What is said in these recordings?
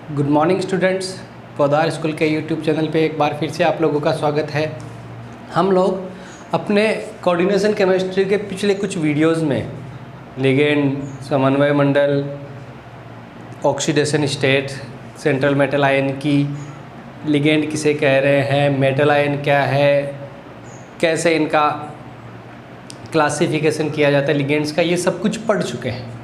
Good morning students. पौधार school के YouTube channel पे एक बार फिर से आप लोगों का स्वागत है। हम लोग अपने कोऑर्डिनेशन केमिस्ट्री के पिछले कुछ वीडियोस में लिगेंड, समन्वय मंडल, oxidation state, central metal ion की, लिगेंड किसे कह रहे हैं, मेटल आयन क्या है, कैसे इनका क्लासिफिकेशन किया जाता है लिगेंड्स का, ये सब कुछ पढ़ चुके हैं।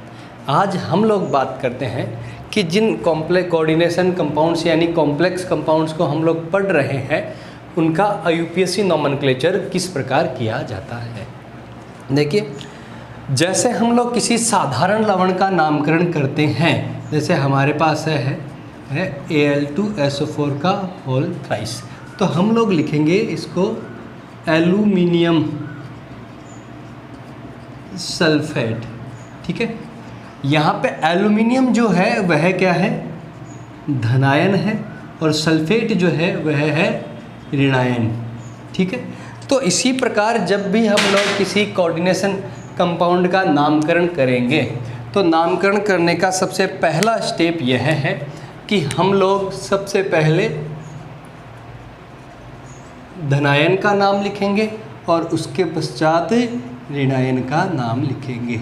आज हम लोग बात करते हैं कि जिन कॉम्प्लेक्स कोऑर्डिनेशन कंपाउंड्स यानी कॉम्प्लेक्स कंपाउंड्स को हम लोग पढ़ रहे हैं उनका IUPAC नॉमेनक्लेचर किस प्रकार किया जाता है। देखिए, जैसे हम लोग किसी साधारण लवण का नामकरण करते हैं, जैसे हमारे पास है Al2SO4 का होल थ्राइस, तो हम लोग लिखेंगे इसको एल्यूमिनियम सल्फेट। ठीक है, यहाँ पे एल्यूमिनियम जो है वह क्या है, धनायन है, और सल्फेट जो है वह है ऋणायन। ठीक है, तो इसी प्रकार जब भी हम लोग किसी कोऑर्डिनेशन कंपाउंड का नामकरण करेंगे तो नामकरण करने का सबसे पहला स्टेप यह है कि हम लोग सबसे पहले धनायन का नाम लिखेंगे और उसके पश्चात ऋणायन का नाम लिखेंगे।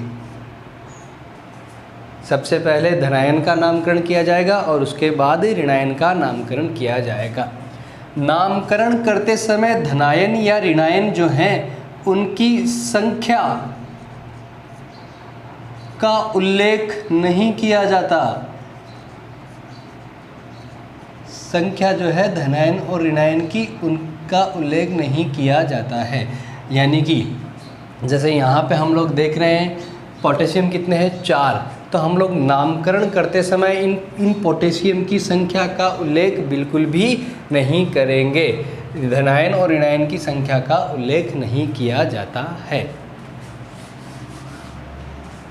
सबसे पहले धनायन का नामकरण किया जाएगा और उसके बाद ऋणायन का नामकरण किया जाएगा। नामकरण करते समय धनायन या ऋणायन जो हैं उनकी संख्या का उल्लेख नहीं किया जाता। संख्या जो है धनायन और ऋणायन की, उनका उल्लेख नहीं किया जाता है। यानी कि जैसे यहाँ पे हम लोग देख रहे हैं पोटेशियम कितने हैं, 4, तो हम लोग नामकरण करते समय इन पोटेशियम की संख्या का उल्लेख बिल्कुल भी नहीं करेंगे। धनायन और ऋणायन की संख्या का उल्लेख नहीं किया जाता है।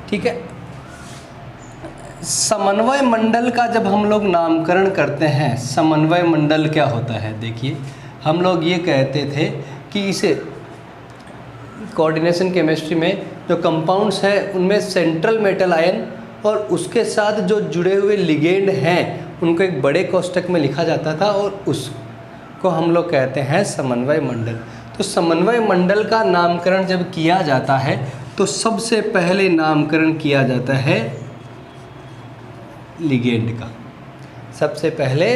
ठीक है, समन्वय मंडल का जब हम लोग नामकरण करते हैं, समन्वय मंडल क्या होता है। देखिए, हम लोग ये कहते थे कि इसे कोऑर्डिनेशन केमिस्ट्री में जो कंपाउंड्स हैं उनमें सेंट्रल मेटल आयन और उसके साथ जो जुड़े हुए लिगेंड हैं उनको एक बड़े कोष्टक में लिखा जाता था और उसको हम लोग कहते हैं समन्वय मंडल। तो समन्वय मंडल का नामकरण जब किया जाता है तो सबसे पहले नामकरण किया जाता है लिगेंड का। सबसे पहले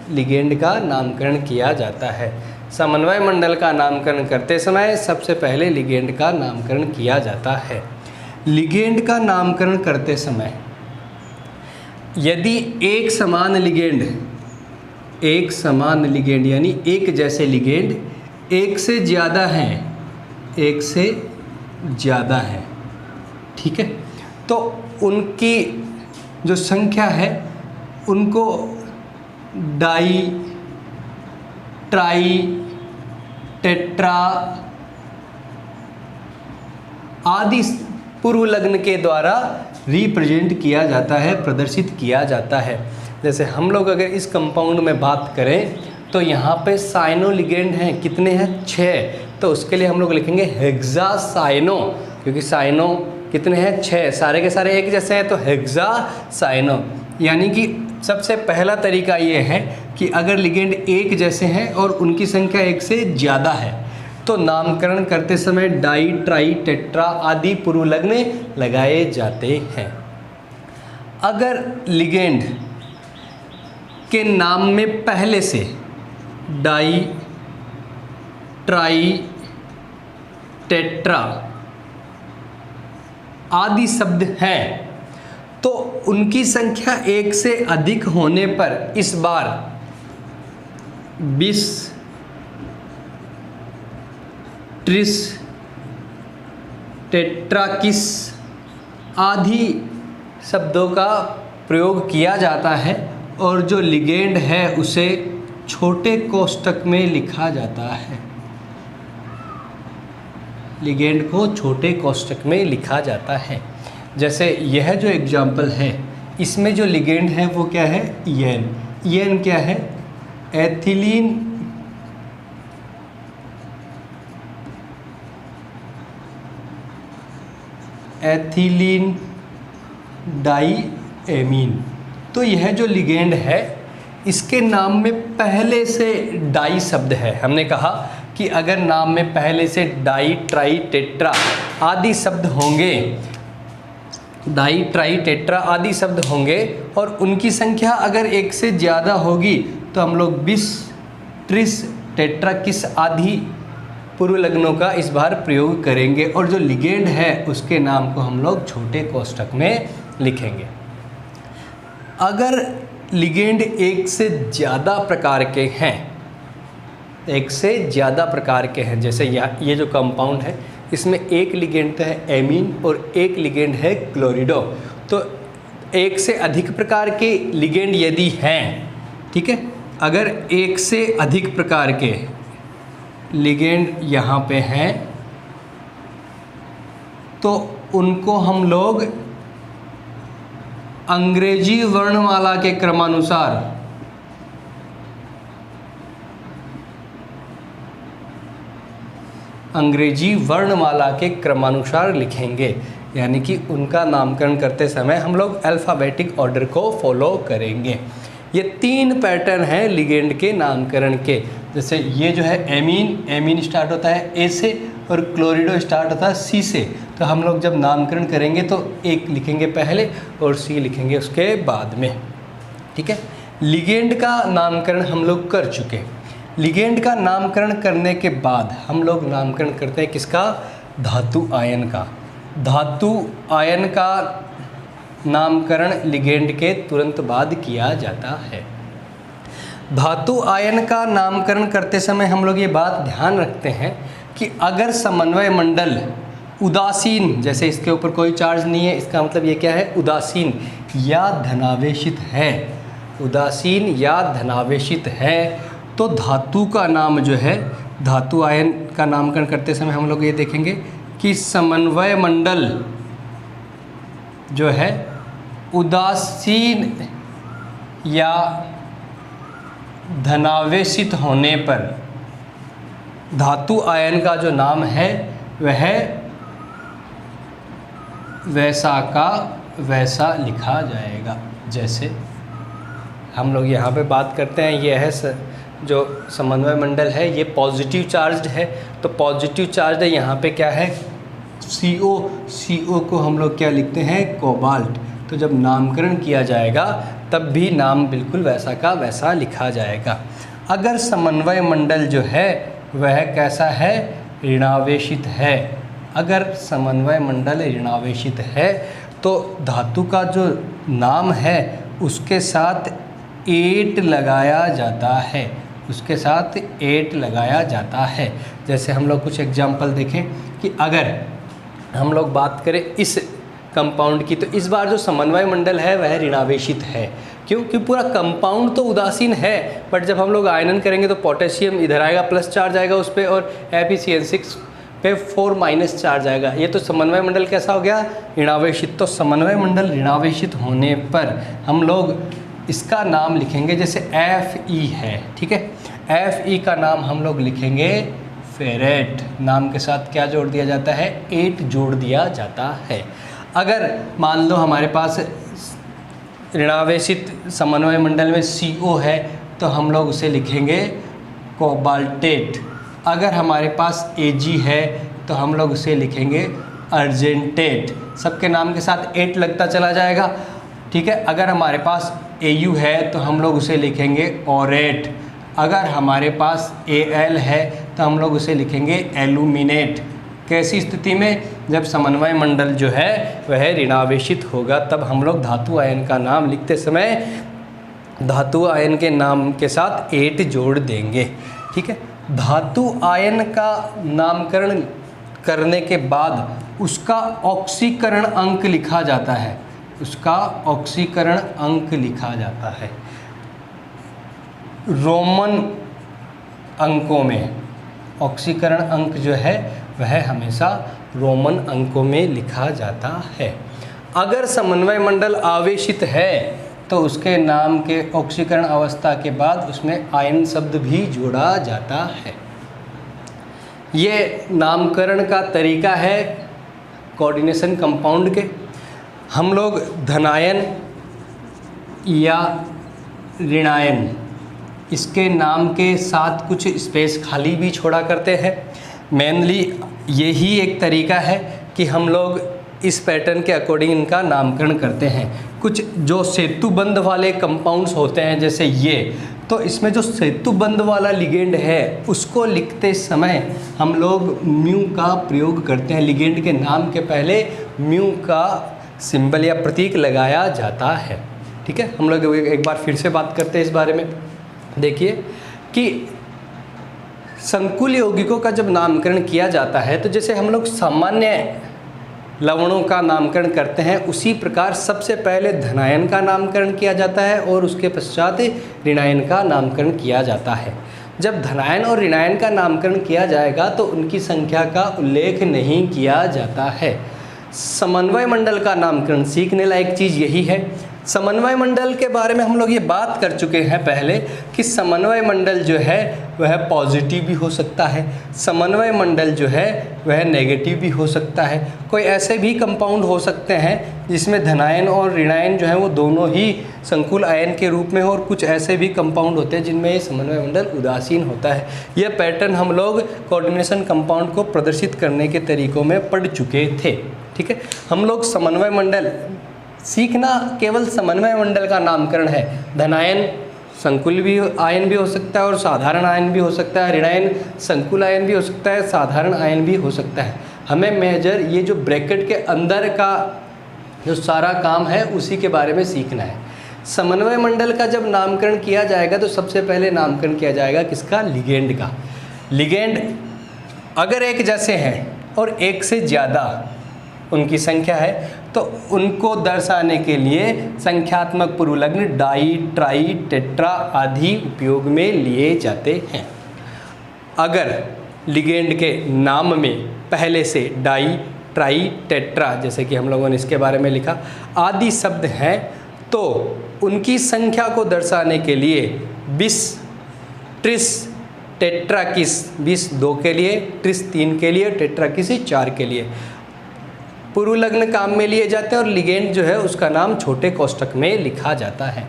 लिगेंड का नामकरण किया जाता है। समन्वय मंडल का नामकरण करते समय सबसे पहले लिगेंड का नामकरण किया जाता है। लिगेंड का नामकरण करते समय यदि एक समान लिगेंड यानी एक जैसे लिगेंड एक से ज़्यादा हैं, ठीक है, तो उनकी जो संख्या है उनको डाई, ट्राई, टेट्रा आदि पूर्व लग्न के द्वारा रिप्रेजेंट किया जाता है, प्रदर्शित किया जाता है। जैसे हम लोग अगर इस कंपाउंड में बात करें तो यहाँ पे साइनो लिगेंड हैं, कितने हैं, 6, तो उसके लिए हम लोग लिखेंगे हेक्सा साइनो, क्योंकि साइनो कितने हैं, 6, सारे के सारे एक जैसे हैं तो हेक्सा साइनो। यानी कि सबसे पहला तरीका ये है कि अगर लिगेंड एक जैसे हैं और उनकी संख्या एक से ज़्यादा है तो नामकरण करते समय डाई, ट्राई, टेट्रा आदि पूर्व लग्न लगाए जाते हैं। अगर लिगेंड के नाम में पहले से डाई, ट्राई, टेट्रा आदि शब्द हैं तो उनकी संख्या एक से अधिक होने पर इस बार 20, 30, टेट्राकिस आदि शब्दों का प्रयोग किया जाता है और जो लिगेंड है उसे छोटे कोष्टक में लिखा जाता है। लिगेंड को छोटे कोष्टक में लिखा जाता है। जैसे यह जो एग्जाम्पल है इसमें जो लिगेंड है वो क्या है, EN क्या है, एथिलीन डाई एमीन। तो यह जो लिगेंड है इसके नाम में पहले से डाई शब्द है। हमने कहा कि अगर नाम में पहले से डाई, ट्राई, टेट्रा आदि शब्द होंगे, डाई, ट्राई, टेट्रा आदि शब्द होंगे और उनकी संख्या अगर एक से ज़्यादा होगी तो हम लोग बिस, ट्रिस, टेट्रा, किस आदि पूर्व लग्नों का इस बार प्रयोग करेंगे और जो लिगेंड है उसके नाम को हम लोग छोटे कोष्ठक में लिखेंगे। अगर लिगेंड एक से ज़्यादा प्रकार के हैं, एक से ज़्यादा प्रकार के हैं, जैसे ये जो कंपाउंड है इसमें एक लिगेंड है एमीन और एक लिगेंड है क्लोरिडो, तो एक से अधिक प्रकार के लिगेंड यदि हैं, ठीक है, अगर एक से अधिक प्रकार के लिगेंड यहाँ पे हैं तो उनको हम लोग अंग्रेजी वर्णमाला के क्रमानुसार लिखेंगे, यानी कि उनका नामकरण करते समय हम लोग अल्फ़ाबेटिक ऑर्डर को फॉलो करेंगे। ये 3 पैटर्न हैं लिगेंड के नामकरण के। जैसे ये जो है एमीन स्टार्ट होता है ए से और क्लोरिडो स्टार्ट होता है सी से, तो हम लोग जब नामकरण करेंगे तो एक लिखेंगे पहले और सी लिखेंगे उसके बाद में, ठीक है। लिगेंड का नामकरण हम लोग कर चुके। लिगेंड का नामकरण करने के बाद हम लोग नामकरण करते हैं किसका? धातु आयन का। धातु आयन का नामकरण लिगेंड के तुरंत बाद किया जाता है। धातु आयन का नामकरण करते समय हम लोग ये बात ध्यान रखते हैं कि अगर समन्वय मंडल उदासीन, जैसे इसके ऊपर कोई चार्ज नहीं है, इसका मतलब ये क्या है? उदासीन या धनावेशित है। उदासीन या धनावेशित है तो धातु का नाम जो है, धातु आयन का नामकरण करते समय हम लोग ये देखेंगे कि समन्वय मंडल जो है उदासीन या धनावेशित होने पर धातु आयन का जो नाम है वह वैसा का वैसा लिखा जाएगा। जैसे हम लोग यहाँ पे बात करते हैं, ये है जो समन्वय मंडल है, ये पॉजिटिव चार्ज है, तो पॉजिटिव चार्ज है, यहाँ पे क्या है? CO को हम लोग क्या लिखते हैं? कोबाल्ट। तो जब नामकरण किया जाएगा तब भी नाम बिल्कुल वैसा का वैसा लिखा जाएगा। अगर समन्वय मंडल जो है वह कैसा है? ऋणावेशित है। अगर समन्वय मंडल ऋणावेशित है तो धातु का जो नाम है उसके साथ 8 लगाया जाता है, उसके साथ 8 लगाया जाता है। जैसे हम लोग कुछ एग्जाम्पल देखें कि अगर हम लोग बात करें इस कंपाउंड की, तो इस बार जो समन्वय मंडल है वह ऋणावेशित है। क्योंकि पूरा कंपाउंड तो उदासीन है, बट जब हम लोग आयनन करेंगे तो पोटेशियम इधर आएगा, प्लस चार्ज आएगा उस पर, और FeCN6 पे 4 माइनस चार्ज आएगा। ये तो समन्वय मंडल कैसा हो गया? ऋणावेशित। तो समन्वय मंडल ऋणावेशित होने पर हम लोग इसका नाम लिखेंगे, जैसे Fe है, ठीक है, Fe का नाम हम लोग लिखेंगे फेरेट। नाम के साथ क्या जोड़ दिया जाता है? 8 जोड़ दिया जाता है। अगर मान लो हमारे पास ऋणावेशित समन्वय मंडल में CO है तो हम लोग उसे लिखेंगे कोबाल्टेट। अगर हमारे पास Ag है तो हम लोग उसे लिखेंगे अर्जेंटेट। सबके नाम के साथ 8 लगता चला जाएगा, ठीक है। अगर हमारे पास Au है तो हम लोग उसे लिखेंगे ओरेट। अगर हमारे पास Al है तो हम लोग उसे लिखेंगे एल्यूमिनेट। कैसी स्थिति में? जब समन्वय मंडल जो है वह ऋणावेशित होगा, तब हम लोग धातु आयन का नाम लिखते समय धातु आयन के नाम के साथ 8 जोड़ देंगे, ठीक है। धातु आयन का नामकरण करने के बाद उसका ऑक्सीकरण अंक लिखा जाता है, उसका ऑक्सीकरण अंक लिखा जाता है रोमन अंकों में। ऑक्सीकरण अंक जो है वह हमेशा रोमन अंकों में लिखा जाता है। अगर समन्वय मंडल आवेशित है तो उसके नाम के ऑक्सीकरण अवस्था के बाद उसमें आयन शब्द भी जोड़ा जाता है। ये नामकरण का तरीका है कोऑर्डिनेशन कंपाउंड के। हम लोग धनायन या ऋणायन इसके नाम के साथ कुछ स्पेस खाली भी छोड़ा करते हैं। मेनली यही एक तरीका है कि हम लोग इस पैटर्न के अकॉर्डिंग इनका नामकरण करते हैं। कुछ जो सेतुबंध वाले कंपाउंड्स होते हैं जैसे ये, तो इसमें जो सेतुबंध वाला लिगेंड है उसको लिखते समय हम लोग म्यू का प्रयोग करते हैं। लिगेंड के नाम के पहले म्यू का सिंबल या प्रतीक लगाया जाता है। ठीक है, हम लोग एक बार फिर से बात करते हैं इस बारे में। देखिए कि संकुल यौगिकों का जब नामकरण किया जाता है तो जैसे हम लोग सामान्य लवणों का नामकरण करते हैं उसी प्रकार सबसे पहले धनायन का नामकरण किया जाता है और उसके पश्चात ऋणायन का नामकरण किया जाता है। जब धनायन और ऋणायन का नामकरण किया जाएगा तो उनकी संख्या का उल्लेख नहीं किया जाता है। समन्वय मंडल का नामकरण सीखने लायक चीज़ यही है। समन्वय मंडल के बारे में हम लोग ये बात कर चुके हैं पहले कि समन्वय मंडल जो है वह पॉजिटिव भी हो सकता है, समन्वय मंडल जो है वह नेगेटिव भी हो सकता है। कोई ऐसे भी कंपाउंड हो सकते हैं जिसमें धनायन और ऋणायन जो है वो दोनों ही संकुल आयन के रूप में हो, और कुछ ऐसे भी कंपाउंड होते हैं जिनमें ये समन्वय मंडल उदासीन होता है। यह पैटर्न हम लोग कोऑर्डिनेशन कंपाउंड को प्रदर्शित करने के तरीकों में पढ़ चुके थे। ठीक है, हम लोग समन्वय मंडल सीखना केवल समन्वय मंडल का नामकरण है। धनायन संकुल भी आयन भी हो सकता है और साधारण आयन भी हो सकता है, ऋणायन संकुल आयन भी हो सकता है, साधारण आयन भी हो सकता है। हमें मेजर ये जो ब्रैकेट के अंदर का जो सारा काम है उसी के बारे में सीखना है। समन्वय मंडल का जब नामकरण किया जाएगा तो सबसे पहले नामकरण किया जाएगा किसका? लिगेंड का। लिगेंड अगर एक जैसे हैं और एक से ज़्यादा उनकी संख्या है तो उनको दर्शाने के लिए संख्यात्मक पूर्वलग्न डाई, ट्राई, टेट्रा आदि उपयोग में लिए जाते हैं। अगर लिगेंड के नाम में पहले से डाई, ट्राई, टेट्रा जैसे कि हम लोगों ने इसके बारे में लिखा आदि शब्द हैं तो उनकी संख्या को दर्शाने के लिए 20, ट्रिस, टेट्रा किस 20 2 के लिए, ट्रिस 3 के लिए, टेट्रा किसी 4 के लिए पूर्व लग्न काम में लिए जाते हैं और लिगेंड जो है उसका नाम छोटे कोष्ठक में लिखा जाता है।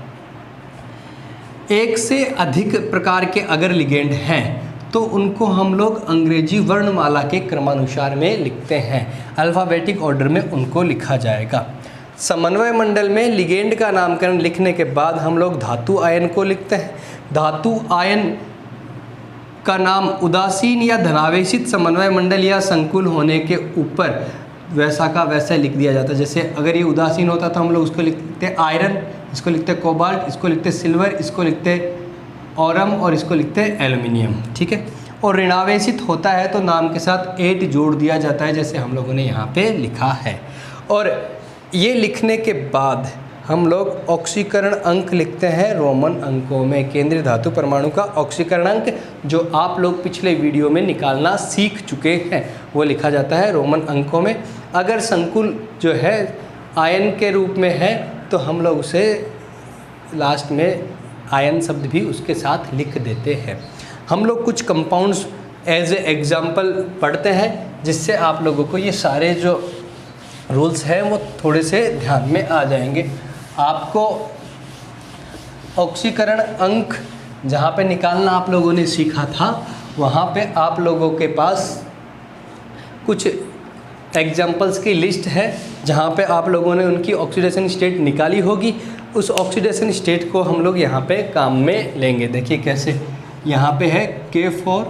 एक से अधिक प्रकार के अगर लिगेंड हैं तो उनको हम लोग अंग्रेजी वर्णमाला के क्रमानुसार में लिखते हैं, अल्फ़ाबेटिक ऑर्डर में उनको लिखा जाएगा। समन्वय मंडल में लिगेंड का नामकरण लिखने के बाद हम लोग धातु आयन को लिखते हैं। धातु आयन का नाम उदासीन या धनावेशित समन्वय मंडल या संकुल होने के ऊपर वैसा का वैसा लिख दिया जाता है। जैसे अगर ये उदासीन होता तो हम लोग उसको लिखते आयरन, इसको लिखते कोबाल्ट, इसको लिखते सिल्वर, इसको लिखते ऑरम और इसको लिखते एल्युमिनियम। ठीक है, और ऋणावेशित होता है तो नाम के साथ 8 जोड़ दिया जाता है जैसे हम लोगों ने यहाँ पे लिखा है। और ये लिखने के बाद हम लोग ऑक्सीकरण अंक लिखते हैं रोमन अंकों में। केंद्रीय धातु परमाणु का ऑक्सीकरण अंक जो आप लोग पिछले वीडियो में निकालना सीख चुके हैं वो लिखा जाता है रोमन अंकों में। अगर संकुल जो है आयन के रूप में है तो हम लोग उसे लास्ट में आयन शब्द भी उसके साथ लिख देते हैं। हम लोग कुछ कंपाउंड्स एज ए एग्जाम्पल पढ़ते हैं जिससे आप लोगों को ये सारे जो रूल्स हैं वो थोड़े से ध्यान में आ जाएंगे। आपको ऑक्सीकरण अंक जहाँ पे निकालना आप लोगों ने सीखा था वहाँ पे आप लोगों के पास कुछ एग्जाम्पल्स की लिस्ट है जहाँ पे आप लोगों ने उनकी ऑक्सीडेशन स्टेट निकाली होगी। उस ऑक्सीडेशन स्टेट को हम लोग यहाँ पे काम में लेंगे। देखिए कैसे, यहाँ पे है K4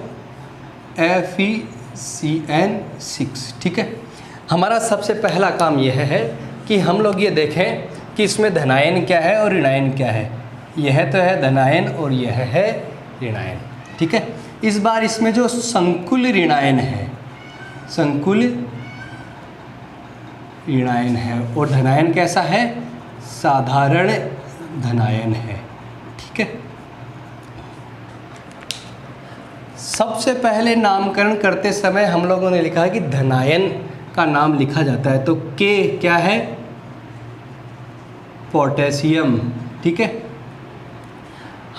FeCN6। ठीक है, हमारा सबसे पहला काम यह है कि हम लोग ये देखें कि इसमें धनायन क्या है और ऋणायन क्या है। यह तो है धनायन और यह है ऋणायन। ठीक है, इस बार इसमें जो संकुल ऋणायन है, संकुल ऋणायन है और धनायन कैसा है? साधारण धनायन है। ठीक है, सबसे पहले नामकरण करते समय हम लोगों ने लिखा है कि धनायन का नाम लिखा जाता है तो K क्या है? पोटेशियम। ठीक है,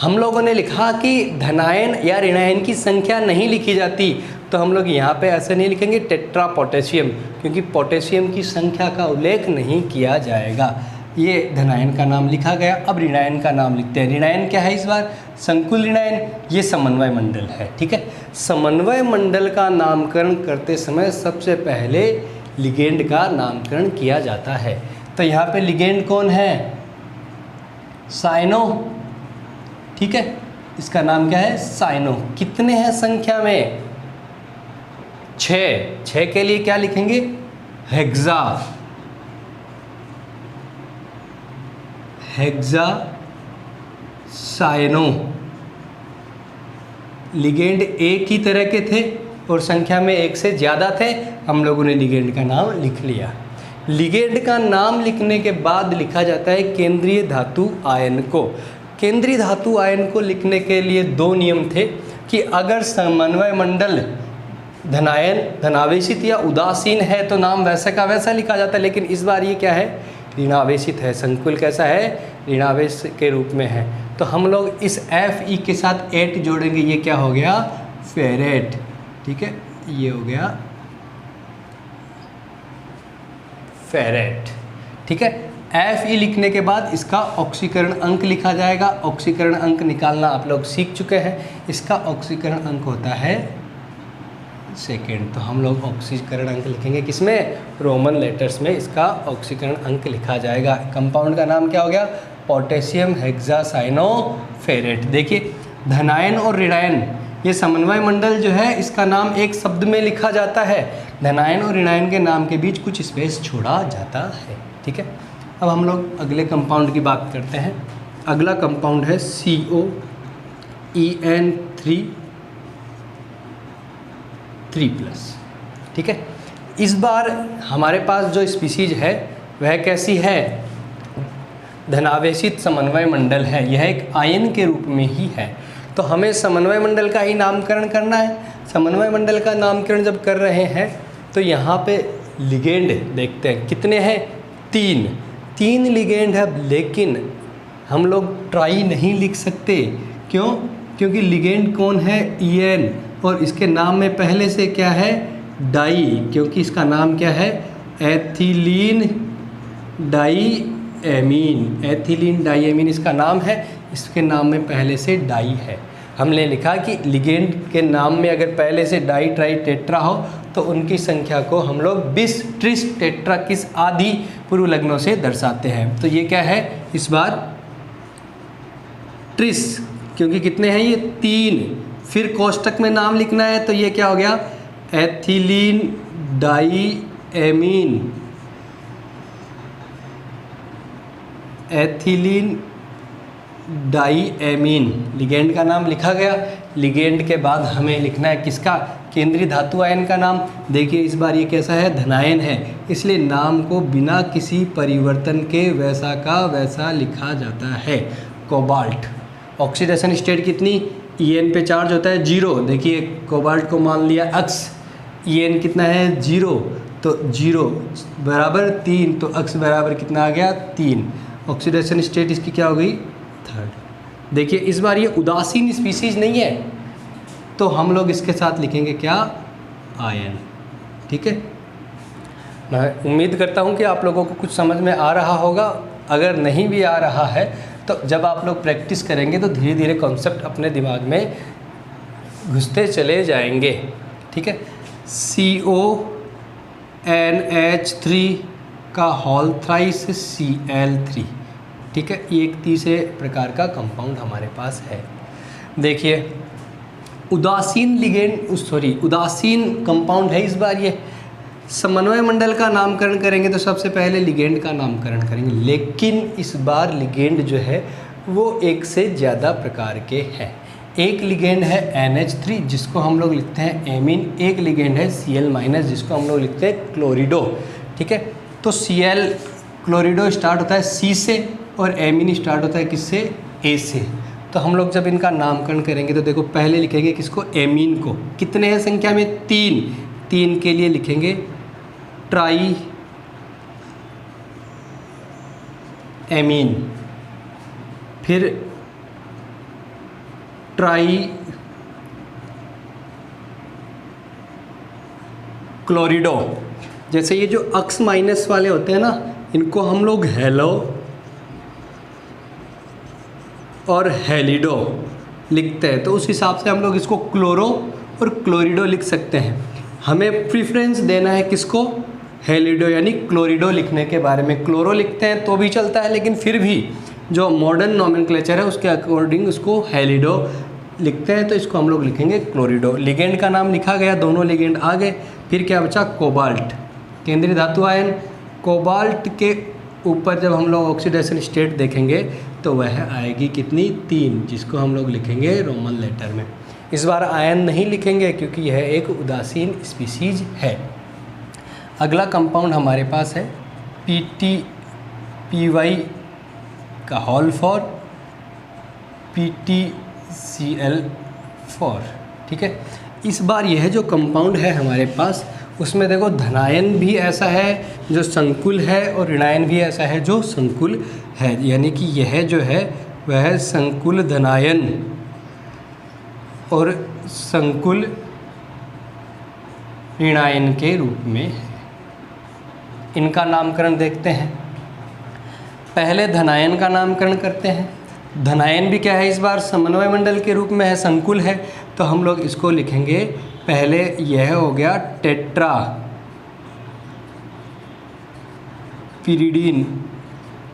हम लोगों ने लिखा कि धनायन या ऋणायन की संख्या नहीं लिखी जाती तो हम लोग यहाँ पे ऐसे नहीं लिखेंगे टेट्रा पोटेशियम, क्योंकि पोटेशियम की संख्या का उल्लेख नहीं किया जाएगा। ये धनायन का नाम लिखा गया। अब ऋणायन का नाम लिखते हैं। ऋणायन क्या है इस बार? संकुल ऋणायन। ये समन्वय मंडल है, ठीक है। समन्वय मंडल का नामकरण करते समय सबसे पहले लिगेंड का नामकरण किया जाता है। तो यहाँ पे लिगेंड कौन है? साइनो, ठीक है। इसका नाम क्या है? साइनो। कितने हैं संख्या में? 6। 6 के लिए क्या लिखेंगे? हेक्सा। Hexa cyano. लिगेंड एक ही तरह के थे और संख्या में एक से ज़्यादा थे, हम लोगों ने लिगेंड का नाम लिख लिया। लिगेंड का नाम लिखने के बाद लिखा जाता है केंद्रीय धातु आयन को। केंद्रीय धातु आयन को लिखने के लिए 2 नियम थे कि अगर समन्वय मंडल धनायन, धनावेशित या उदासीन है तो नाम वैसा का वैसा लिखा जाता है, लेकिन इस बार ये क्या है? ऋणावेशित है। संकुल कैसा है? ऋणावेश के रूप में है। तो हम लोग इस Fe के साथ 8 जोड़ेंगे। ये क्या हो गया? फेरेट, ठीक है। ये हो गया फेरेट, ठीक है। Fe लिखने के बाद इसका ऑक्सीकरण अंक लिखा जाएगा। ऑक्सीकरण अंक निकालना आप लोग सीख चुके हैं। इसका ऑक्सीकरण अंक होता है सेकेंड। तो हम लोग ऑक्सीकरण अंक लिखेंगे किसमें? रोमन लेटर्स में इसका ऑक्सीकरण अंक लिखा जाएगा। कंपाउंड का नाम क्या हो गया? Potassium hexacyanoferrate. देखिए, धनायन और ऋणायन, ये समन्वय मंडल जो है इसका नाम एक शब्द में लिखा जाता है। धनायन और ऋणायन के नाम के बीच कुछ स्पेस छोड़ा जाता है, ठीक है। अब हम लोग अगले कंपाउंड की बात करते हैं। अगला कंपाउंड है COEN3+, ठीक है। इस बार हमारे पास जो स्पीसीज है वह कैसी है? धनावेशित समन्वय मंडल है। यह एक आयन के रूप में ही है। तो हमें समन्वय मंडल का ही नामकरण करना है। समन्वय मंडल का नामकरण जब कर रहे हैं तो यहाँ पे लिगेंड देखते हैं कितने हैं? 3 लिगेंड है, लेकिन हम लोग ट्राई नहीं लिख सकते। क्यों? क्योंकि लिगेंड कौन है? EN, और इसके नाम में पहले से क्या है? डाई, क्योंकि इसका नाम क्या है? एथिलीन डाईएमीन। एथिलीन डाईएमीन इसका नाम है। इसके नाम में पहले से डाई है। हमने लिखा कि लिगेंड के नाम में अगर पहले से डाई ट्राई टेट्रा हो तो उनकी संख्या को हम लोग बिस ट्रिस टेट्रा किस आदि पूर्व लग्नों से दर्शाते हैं। तो ये क्या है इस बार? ट्रिस, क्योंकि कितने हैं ये? 3। फिर कोष्टक में नाम लिखना है तो ये क्या हो गया? एथिलीन डाईएमीन। एथिलीन डाईएमीन लिगेंड का नाम लिखा गया। लिगेंड के बाद हमें लिखना है किसका? केंद्रीय धातु आयन का नाम। देखिए इस बार ये कैसा है? धनायन है, इसलिए नाम को बिना किसी परिवर्तन के वैसा का वैसा लिखा जाता है। कोबाल्ट। ऑक्सीडेशन स्टेट कितनी? EN पे चार्ज होता है 0। देखिए कोबाल्ट को मान लिया अक्स, EN कितना है? 0, तो 0 बराबर 3, तो अक्स बराबर कितना आ गया? 3। ऑक्सीडेशन स्टेट इसकी क्या हो गई? 3rd। देखिए इस बार ये उदासीन स्पीसीज नहीं है, तो हम लोग इसके साथ लिखेंगे क्या? आयन, ठीक है। मैं उम्मीद करता हूँ कि आप लोगों को कुछ समझ में आ रहा होगा। अगर नहीं भी आ रहा है तो जब आप लोग प्रैक्टिस करेंगे तो धीरे धीरे कॉन्सेप्ट अपने दिमाग में घुसते चले जाएंगे, ठीक है। CONH3 का होल थ्राइस Cl3, ठीक है। ये एक तीसरे प्रकार का कंपाउंड हमारे पास है। देखिए उदासीन कंपाउंड है इस बार। ये समन्वय मंडल का नामकरण करेंगे तो सबसे पहले लिगेंड का नामकरण करेंगे, लेकिन इस बार लिगेंड जो है वो एक से ज़्यादा प्रकार के हैं। एक लिगेंड है NH3 जिसको हम लोग लिखते हैं एमीन। एक लिगेंड है Cl- जिसको हम लोग लिखते हैं क्लोरिडो, ठीक है। तो Cl क्लोरिडो स्टार्ट होता है C से और एमीन स्टार्ट होता है किससे? A से। तो हम लोग जब इनका नामकरण करेंगे तो देखो पहले लिखेंगे किसको? एमीन को। कितने हैं संख्या में? 3 के लिए लिखेंगे ट्राई एमीन, फिर ट्राई क्लोरिडो। जैसे ये जो अक्स माइनस वाले होते हैं ना, इनको हम लोग हेलो और हेलिडो लिखते हैं, तो उस हिसाब से हम लोग इसको क्लोरो और क्लोरिडो लिख सकते हैं। हमें प्रेफरेंस देना है किसको, हेलिडो यानी क्लोरिडो लिखने के बारे में। क्लोरो लिखते हैं तो भी चलता है, लेकिन फिर भी जो मॉडर्न नोमेनक्लेचर है उसके अकॉर्डिंग उसको हेलिडो लिखते हैं, तो इसको हम लोग लिखेंगे क्लोरिडो। लिगेंड का नाम लिखा गया, दोनों लिगेंड आ गए। फिर क्या बचा, कोबाल्ट, केंद्रीय धातु आयन। कोबाल्ट के ऊपर जब हम लोग ऑक्सीडेशन स्टेट देखेंगे तो वह आएगी कितनी, 3, जिसको हम लोग लिखेंगे रोमन लेटर में। इस बार आयन नहीं लिखेंगे क्योंकि यह एक उदासीन स्पीसीज है। अगला कंपाउंड हमारे पास है PTPY का होल फॉर PTCl4, ठीक है। इस बार यह जो कंपाउंड है हमारे पास, उसमें देखो धनायन भी ऐसा है जो संकुल है और ऋणायन भी ऐसा है जो संकुल है, यानी कि यह जो है वह संकुल धनायन और संकुल ऋणायन के रूप में है। इनका नामकरण देखते हैं। पहले धनायन का नामकरण करते हैं। धनायन भी क्या है, इस बार समन्वय मंडल के रूप में है, संकुल है, तो हम लोग इसको लिखेंगे। पहले यह हो गया टेट्रा पिरिडीन,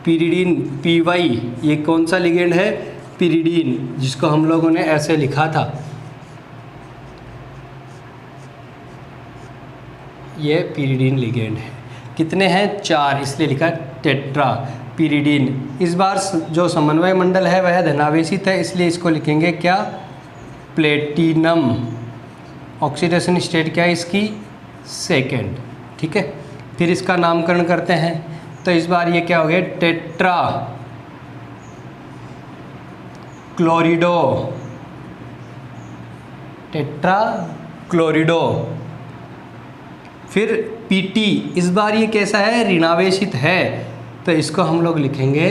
पिरिडीन PY, ये कौन सा लिगेंड है, पिरिडीन, जिसको हम लोगों ने ऐसे लिखा था, ये पिरिडीन लिगेंड है। कितने हैं, 4, इसलिए लिखा टेट्रा पिरिडीन। इस बार जो समन्वय मंडल है वह धनावेशित है, इसलिए इसको लिखेंगे क्या, प्लेटिनम। ऑक्सीडेशन स्टेट क्या है इसकी, 2, ठीक है। फिर इसका नामकरण करते हैं, तो इस बार ये क्या हो गया, टेट्रा क्लोरिडो, टेट्रा क्लोरिडो। फिर PT, इस बार ये कैसा है, ऋणावेशित है, तो इसको हम लोग लिखेंगे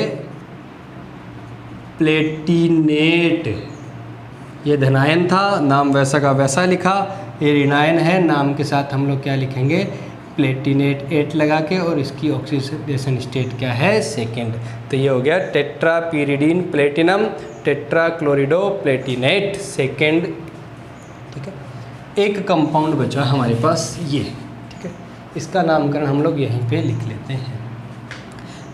प्लेटिनेट। ये धनायन था, नाम वैसा का वैसा लिखा, ये ऋणायन है, नाम के साथ हम लोग क्या लिखेंगे, प्लेटिनेट 8 लगा के, और इसकी ऑक्सीडेशन स्टेट क्या है, 2। तो ये हो गया tetra pyridine platinum, tetra chlorido platinate 2, ठीक है। एक कंपाउंड बचा हमारे पास ये, ठीक है, इसका नामकरण हम लोग यहीं पे लिख लेते हैं।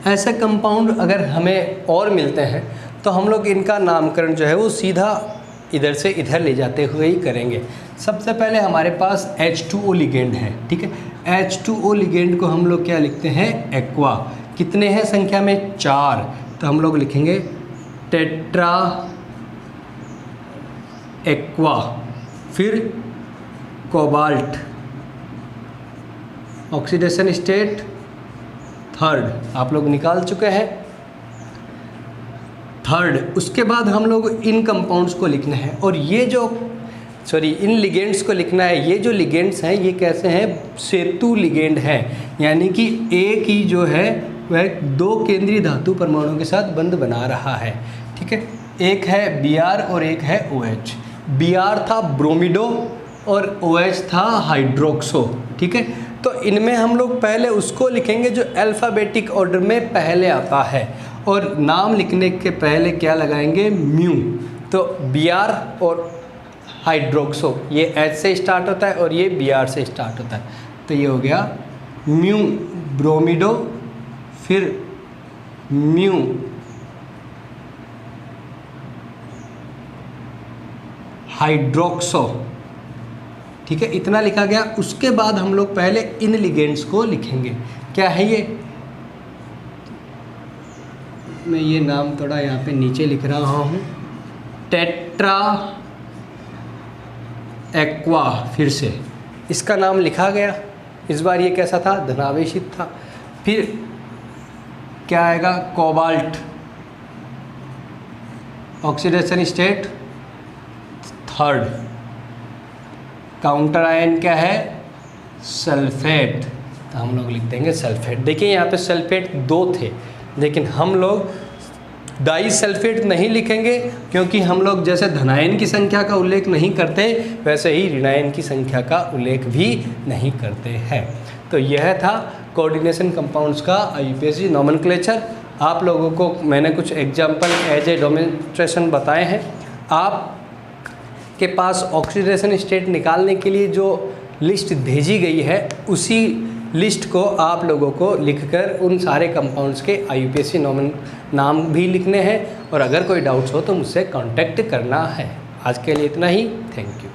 ऐसे कंपाउंड अगर हमें और मिलते हैं तो हम लोग इनका नामकरण जो है वो सीधा इधर से इधर ले जाते हुए ही करेंगे। सबसे पहले हमारे पास H2O लिगेंड है, ठीक है। H2O लिगेंड को हम लोग क्या लिखते हैं, एक्वा। कितने हैं संख्या में, 4, तो हम लोग लिखेंगे टेट्रा एक्वा। फिर कोबाल्ट, ऑक्सीडेशन स्टेट 3, आप लोग निकाल चुके हैं, 3। उसके बाद हम लोग इन कंपाउंड्स को लिखना है, और ये जो इन लिगेंड्स को लिखना है। ये जो लिगेंड्स हैं ये कैसे हैं, सेतु लिगेंड हैं, यानी कि एक ही जो है वह 2 केंद्रीय धातु परमाणुओं के साथ बंध बना रहा है, ठीक है। एक है Br और एक है OH। Br था ब्रोमिडो और OH था हाइड्रोक्सो, ठीक है। तो इनमें हम लोग पहले उसको लिखेंगे जो अल्फ़ाबेटिक ऑर्डर में पहले आता है, और नाम लिखने के पहले क्या लगाएंगे, म्यू। तो Br और हाइड्रोक्सो, ये H से स्टार्ट होता है और ये Br से स्टार्ट होता है, तो ये हो गया म्यू ब्रोमिडो, फिर म्यू हाइड्रोक्सो, ठीक है, इतना लिखा गया। उसके बाद हम लोग पहले इन लिगेंड्स को लिखेंगे। क्या है ये, मैं ये नाम थोड़ा यहाँ पे नीचे लिख रहा हूँ, टेट्रा एक्वा। फिर से इसका नाम लिखा गया, इस बार ये कैसा था, धनावेशित था। फिर क्या आएगा, cobalt, oxidation state 3, counter ion क्या है, सल्फेट, तो हम लोग लिख देंगे सल्फेट। देखिए यहाँ पे सल्फेट 2 थे, लेकिन हम लोग डाई सल्फेट नहीं लिखेंगे, क्योंकि हम लोग जैसे धनायन की संख्या का उल्लेख नहीं करते वैसे ही ऋणायन की संख्या का उल्लेख भी नहीं करते हैं। तो यह था कोऑर्डिनेशन कंपाउंड्स का IUPAC नोमेनक्लेचर। आप लोगों को मैंने कुछ एग्जाम्पल एज ए डेमोन्स्ट्रेशन बताए हैं। आप के पास ऑक्सीडेशन स्टेट निकालने के लिए जो लिस्ट भेजी गई है उसी लिस्ट को आप लोगों को लिखकर उन सारे कंपाउंड्स के IUPAC नाम भी लिखने हैं, और अगर कोई डाउट्स हो तो मुझसे कांटेक्ट करना है। आज के लिए इतना ही। Thank you.